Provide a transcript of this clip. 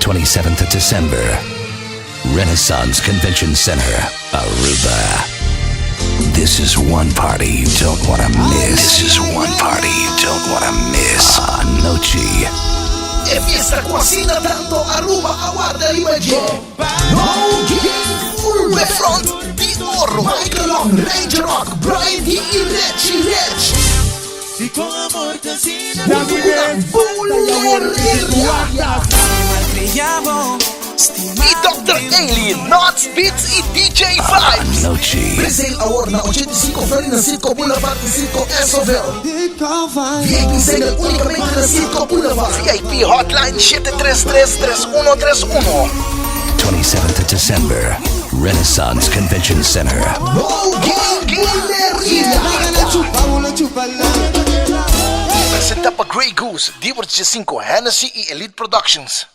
27th of December, Renaissance Convention Center, Aruba. This is one party you don't want to miss. This is one party you don't want to miss. Anoche. E fiesta quasina tanto Aruba aguarda l'immagine. No Game Urbe Front di Oro, Michael Long, Ranger Rock, Brian D. Rich. Y con amor te hacía Unang Buleria. Y Dr. Alien, Knots, Beats y DJ Vibes. Anoche. Brazil Award na 85 Ferry ng Circo Boulevard ng Circo Esoville. VIP single únicamente ng Circo Boulevard. VIP hotline 733-3131. 27th of December, Renaissance Convention Center. No Game Buleria. Presenta pa Grey Goose, Divert 5, Hennessy y Elite Productions.